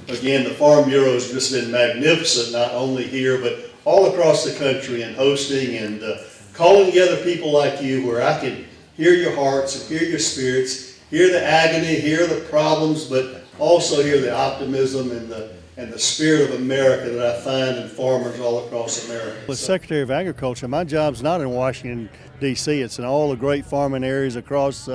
again, the Farm Bureau has just been magnificent, not only here, but all across the country, in hosting and calling together people like you, where I can hear your hearts and hear your spirits, hear the agony, hear the problems, but also hear the optimism and the spirit of America that I find in farmers all across America. As Secretary of Agriculture, my job's not in Washington, D.C. It's in all the great farming areas across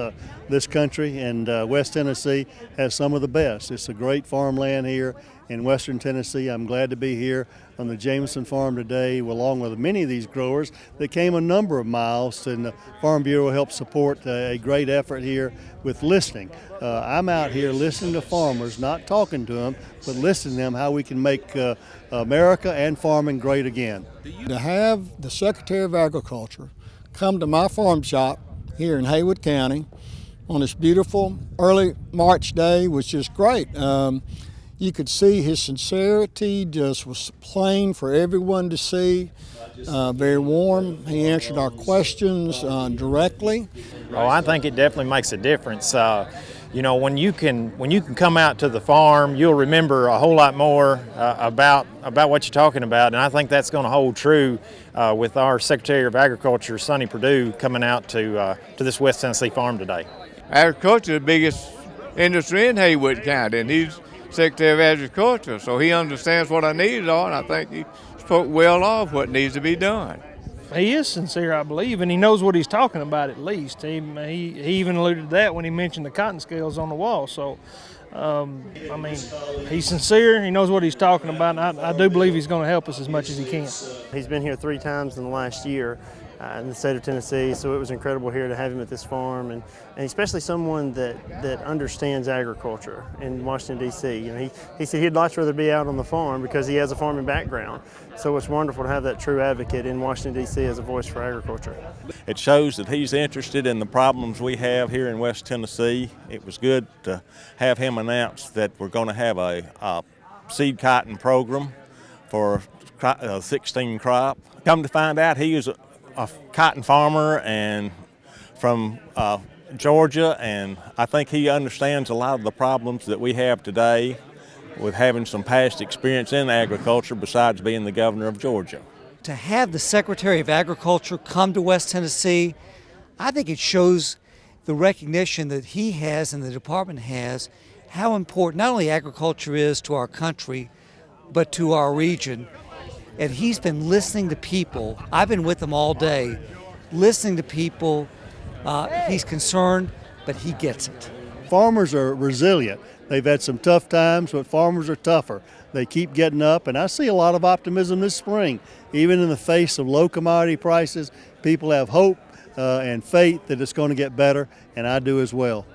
this country, and West Tennessee has some of the best. It's a great farmland here in Western Tennessee. I'm glad to be here on the Jameson farm today, along with many of these growers that came a number of miles, and the Farm Bureau helped support a great effort here with listening. I'm out here listening to farmers, not talking to them, but listening to them how we can make America and farming great again. To have the Secretary of Agriculture come to my farm shop here in Haywood County on this beautiful early March day was just great. You could see his sincerity just was plain for everyone to see. Very warm. He answered our questions directly. Oh, I think it definitely makes a difference. You know, when you can come out to the farm, you'll remember a whole lot more about what you're talking about, and I think that's going to hold true with our Secretary of Agriculture, Sonny Perdue, coming out to this West Tennessee farm today. Agriculture is the biggest industry in Haywood County, and he's Secretary of Agriculture, so he understands what our needs are, and I think he spoke well of what needs to be done. He is sincere, I believe, and he knows what he's talking about at least. He even alluded to that when he mentioned the cotton scales on the wall. So, I mean, he's sincere, he knows what he's talking about, and I do believe he's going to help us as much as he can. He's been here 3 times in the last year in the state of Tennessee, so it was incredible here to have him at this farm, and especially someone that understands agriculture in Washington, D.C. You know, he said he'd much rather be out on the farm because he has a farming background. So it's wonderful to have that true advocate in Washington, D.C. as a voice for agriculture. It shows that he's interested in the problems we have here in West Tennessee. It was good to have him announce that we're going to have a seed cotton program for 16 crop. Come to find out, he is a cotton farmer and from Georgia, and I think he understands a lot of the problems that we have today with having some past experience in agriculture besides being the governor of Georgia. To have the Secretary of Agriculture come to West Tennessee, I think it shows the recognition that he has and the department has how important not only agriculture is to our country, but to our region. And he's been listening to people. I've been with him all day, listening to people. He's concerned, but he gets it. Farmers are resilient. They've had some tough times, but farmers are tougher. They keep getting up, and I see a lot of optimism this spring. Even in the face of low commodity prices, people have hope and faith that it's going to get better, and I do as well.